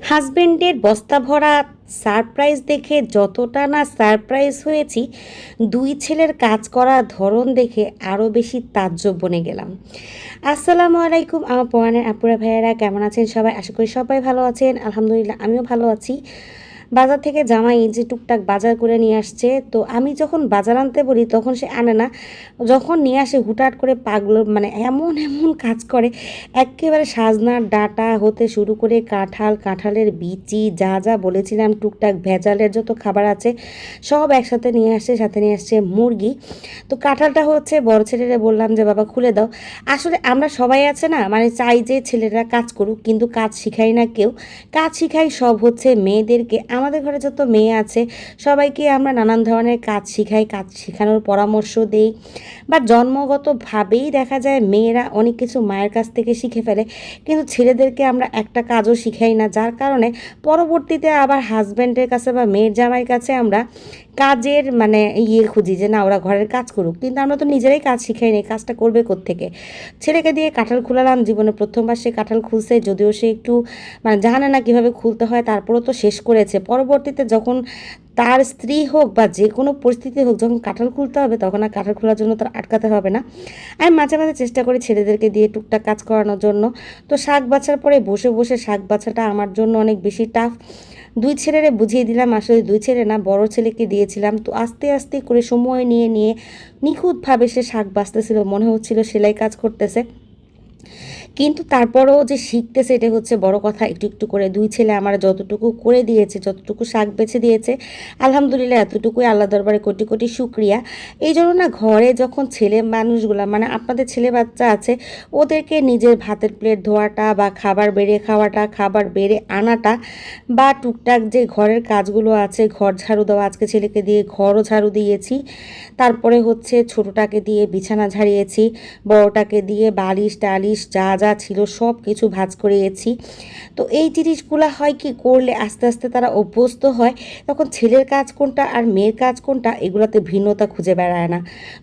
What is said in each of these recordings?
হাজবেন্ডের বস্তা ভরা সারপ্রাইজ দেখে যতটা না সারপ্রাইজ হয়েছি, দুই ছেলের কাজ করার ধরন দেখে আরও বেশি তাজ্জব বনে গেলাম। আসসালামু আলাইকুম আমার পরানের আপুরা ভাইয়েরা, কেমন আছেন সবাই? আশা করি সবাই ভালো আছেন। আলহামদুলিল্লাহ আমিও ভালো আছি। বাজার থেকে জামাই যে টুকটাক বাজার করে নিয়ে আসছে, তো আমি যখন বাজার আনতে বলি তখন সে আনে না। যখন নিয়ে আসে হুটহাট করে পাগল মানে এমন এমন কাজ করে, একেবারে সাজনার ডাঁটা হতে শুরু করে কাঁঠালের বিচি যা যা বলেছিলাম টুকটাক ভেজালের যত খাবার আছে সব একসাথে নিয়ে আসছে। সাথে নিয়ে আসছে মুরগি। তো কাঁঠালটা হচ্ছে বড় ছেলেরা বললাম যে বাবা খুলে দাও। আসলে আমরা সবাই আছে না, মানে চাই যে ছেলেরা কাজ করুক, কিন্তু কাজ শিখাই না কেউ। কাজ শিখাই সব হচ্ছে মেয়েদেরকে। আমাদের ঘরে যত মেয়ে আছে সবাইকে আমরা নানান ধরনের কাজ শিখাই, কাজ শেখানোর পরামর্শ দেই। বা জন্মগতভাবেই দেখা যায় মেয়েরা অনেক কিছু মায়ের কাছ থেকে শিখে ফেলে, কিন্তু ছেলেদেরকে আমরা একটা কাজও শিখাই না, যার কারণে পরবর্তীতে আবার হাজব্যান্ডের কাছে বা মেয়ের জামাইয়ের কাছে আমরা কাজের মানে খুঁজি যে না ওরা ঘরের কাজ করুক, কিন্তু আমরা তো নিজেরাই কাজ শিখাই নি, কাজটা করবে কোত্থেকে? ছেলেকে দিয়ে কাঁঠাল খুলালাম, জীবনে প্রথমবার সে কাঁঠাল খুলছে, যদিও সে একটু মানে জানে না কীভাবে খুলতে হয়, তারপরেও তো শেষ করেছে। পরবর্তীতে যখন তার স্ত্রী হোক বা যে কোনো পরিস্থিতি হোক, যখন কাঁঠাল খুলতে হবে তখন আর কাঁঠাল খোলার জন্য তার আটকাতে হবে না। আমি মাঝে মাঝে চেষ্টা করি ছেলেদেরকে দিয়ে টুকটাক কাজ করানোর জন্য। তো শাক বাছার পরে বসে বসে শাক বাছাটা আমার জন্য অনেক বেশি টাফ। দুই ছেলেরে বুঝিয়ে দিলাম, আসলে দুই ছেলে না বড় ছেলেকে দিয়েছিলাম। তো আস্তে আস্তে করে সময় নিয়ে নিয়ে নিখুঁতভাবে সে শাক বাছতেছিল, মনে হচ্ছিল সেলাই কাজ করতেছে। কিন্তু তারপরেও যে শিখতেছে এটা হচ্ছে বড় কথা। একটু একটু করে দুই ছেলে আমার যতটুকু করে দিয়েছে, যতটুকু শাক বেছে দিয়েছে, আলহামদুলিল্লাহ এতটুকুই আল্লাহ দরবারে কোটি কোটি শুক্রিয়া। এই জন্য না ঘরে যখন ছেলে মানুষগুলা মানে আপনাদের ছেলে বাচ্চা আছে, ওদেরকে নিজের ভাতের প্লেট ধোয়াটা বা খাবার বেড়ে খাওয়াটা, খাবার বেড়ে আনাটা বা টুকটাক যে ঘরের কাজগুলো আছে, ঘর ঝাড়ু দেওয়া, আজকে ছেলেকে দিয়ে ঘরও ঝাড়ু দিয়েছি। তারপরে হচ্ছে ছোটোটাকে দিয়ে বিছানা ঝাড়িয়েছি, বড়টাকে দিয়ে বালিশ টালিশ যা যা ছিল সব কিছু ভাঁজ করিয়েছি। তো এই জিনিসগুলো হয় কি করলে আস্তে আস্তে তারা অভ্যস্ত হয়, তখন ছেলের কাজ কোনটা আর মেয়ের কাজ কোনটা এগুলোতে ভিন্নতা খুঁজে বেড়ায় না।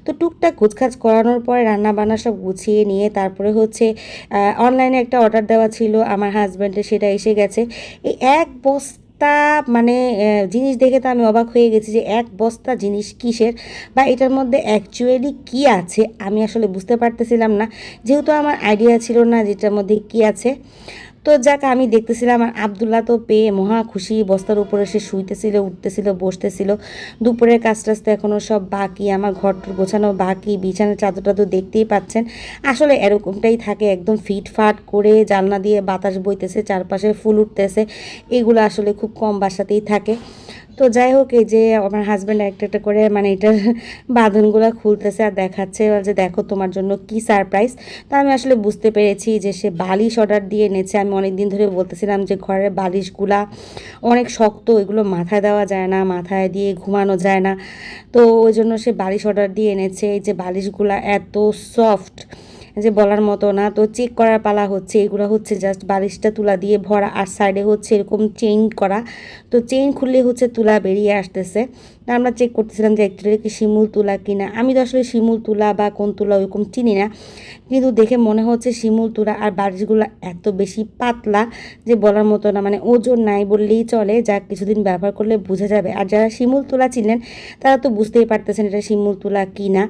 তো টুকটাক গোছকাজ করানোর পরে রান্না বান্না সব গুছিয়ে নিয়ে তারপরে হচ্ছে অনলাইনে একটা অর্ডার দেওয়া ছিল আমার হাজব্যান্ডের, সেটা এসে গেছে। এই এক বস্তা মানে জিনিস দেখে তো আমি অবাক হয়ে গেছি যে এক বস্তা জিনিস কিসের বা এটার মধ্যে অ্যাকচুয়ালি কী আছে আমি আসলে বুঝতে পারতেছিলাম না, যেহেতু আমার আইডিয়া ছিল না যেটার মধ্যে কী আছে। তো যাক আমি দেখতেছিলাম, আর আবদুল্লাহ তো পেয়ে মহা খুশি, বস্তার উপরে সে শুইতেছিল, উঠতেছিল, বসতেছিল। দুপুরের কাজ টাজ তো এখনও সব বাকি, আমার ঘরটর গোছানো বাকি, বিছানার চাদরটা তো দেখতেই পাচ্ছেন। আসলে এরকমটাই থাকে, একদম ফিটফাট করে জানলা দিয়ে বাতাস বইতেছে, চারপাশে ফুল উঠতেছে, এগুলো আসলে খুব কম বাসাতেই থাকে। তো যাই হোক, এই যে আমার হাজব্যান্ড একটা একটা করে মানে এটার বাঁধনগুলো খুলতেছে আর দেখাচ্ছে যে দেখো তোমার জন্য কি সারপ্রাইজ। তো আমি আসলে বুঝতে পেরেছি যে সে বালিশ অর্ডার দিয়ে এনেছে। আমি অনেক দিন ধরে বলতেছিলাম যে ঘরের বালিশগুলা অনেক শক্ত, এগুলো মাথায় দেওয়া যায় না, মাথায় দিয়ে ঘুমানো যায় না। তো ওই জন্য সে বালিশ অর্ডার দিয়ে এনেছে। এই যে বালিশগুলা এত সফট যে বলার মতো না। তো চেক করার পালা হচ্ছে, এগুলো হচ্ছে জাস্ট বালিশটা তুলা দিয়ে ভরা, আর সাইডে হচ্ছে এরকম চেইন করা। তো চেইন খুললে হচ্ছে তুলা বেরিয়ে আসতেছে। তা আমরা চেক করতেছিলাম যে অ্যাকচুয়ালি কি শিমুল তুলা কিনা। আমি তো আসলে শিমুল তুলা বা কোন তুলা ওইরকম চিনি না, কিন্তু দেখে মনে হচ্ছে শিমুল তুলা। আর বালিশগুলো এত বেশি পাতলা যে বলার মতো না, মানে ওজন নাই বললেই চলে, যা কিছুদিন ব্যবহার করলে বোঝা যাবে। আর যারা শিমুল তুলা চিনেন তারা তো বুঝতেই পারতেছেন এটা শিমুল তুলা কিনা।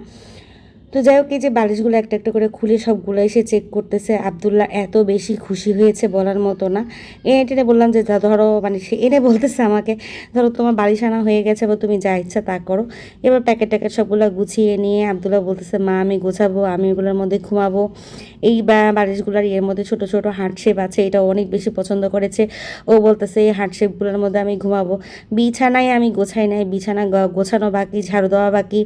তো যাই হোক, এই যে বালিশগুলো একটা একটা করে খুলে সবগুলো এসে চেক করতেছে। আবদুল্লাহ এত বেশি খুশি হয়েছে বলার মতো না। এনে টেনে বললাম যে ধরো, মানে সে এনে বলতেছে আমাকে, ধরো তোমার বালিশ আনা হয়ে গেছে বা তুমি যা ইচ্ছা তা করো। এবার প্যাকেট ট্যাকেট সবগুলো গুছিয়ে নিয়ে আবদুল্লাহ বলতেছে মা আমি গোছাবো, আমি এগুলোর মধ্যে ঘুমাবো। এই বালিশগুলোর এর মধ্যে ছোট ছোট হার্ট শেপ আছে, এটা অনেক বেশি পছন্দ করেছে। ও বলতেছে এই হার্ট শেপগুলোর মধ্যে আমি ঘুমাবো। বিছানায় আমি গোছাই নাই, বিছানা গোছানো বাকি, ঝাড়ু দেওয়া বাকি,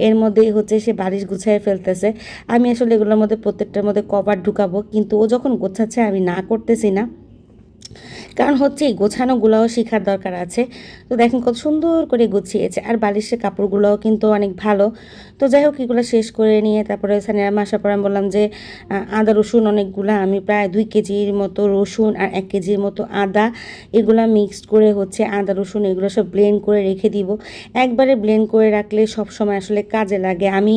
এর মধ্যেই হচ্ছে সে বালিশ গুছিয়ে ফেলতেছে। আমি আসলে এগুলোর মধ্যে প্রত্যেকটার মধ্যে কভার ঢুকাবো, কিন্তু ও যখন গোছাচ্ছে আমি না করতেছি না, কারণ হচ্ছে এই গোছানোগুলোও শেখার দরকার আছে। তো দেখেন কত সুন্দর করে গুছিয়েছে, আর বালিশের কাপড়গুলোও কিন্তু অনেক ভালো। তো যাই হোক, এগুলো শেষ করে নিয়ে তারপরে সানিয়ার আসার পর আমি বললাম যে আদা রসুন অনেকগুলো, আমি প্রায় 2 কেজির মতো রসুন আর 1 কেজির মতো আদা, এগুলো মিক্সড করে হচ্ছে আদা রসুন এগুলো সব ব্লেন্ড করে রেখে দিব। একবারে ব্লেন্ড করে রাখলে সব সময় আসলে কাজে লাগে। আমি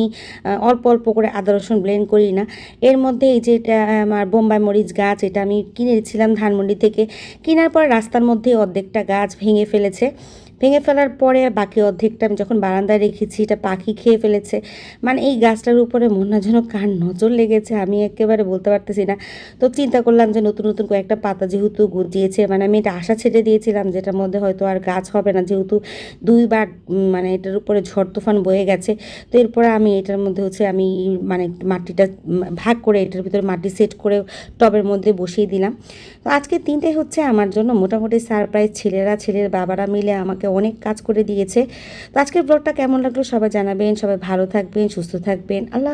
অল্প অল্প করে আদা রসুন ব্লেন্ড করি না। এর মধ্যে এই যে এটা আমার বোম্বাই মরিচ গাছ, এটা আমি কিনেছিলাম ধানমন্ডি থেকে, কেনার পর রাস্তার মধ্যে অর্ধেকটা গাছ ভেঙে ফেলেছে। ভেঙে ফেলার পরে বাকি অর্ধেকটা আমি যখন বারান্দায় রেখেছি এটা পাখি খেয়ে ফেলেছে। মানে এই গাছটার উপরে মনে হয় যেন কার নজর লেগেছে, আমি একেবারে বলতে পারতেছি না। তো চিন্তা করলাম যে নতুন নতুন কয়েকটা পাতা যেহেতু গজিয়েছে, মানে আমি এটা আশা ছেড়ে দিয়েছিলাম যেটার মধ্যে হয়তো আর গাছ হবে না, যেহেতু দুইবার মানে এটার উপরে ঝড় তুফান বয়ে গেছে। তো এরপরে আমি এটার মধ্যে আমি মানে মাটিটা ভাগ করে এটার ভিতরে মাটি সেট করে টবের মধ্যে বসিয়ে দিলাম। তো আজকে দিনটাই আমার জন্য মোটামুটি সারপ্রাইজ। ছেলের বাবারা মিলে আমাকে অনেক কাজ করে দিয়েছে। তো আজকের ব্লগটা কেমন লাগলো সবাই জানাবেন। সবাই ভালো থাকবেন, সুস্থ থাকবেন। আল্লাহ।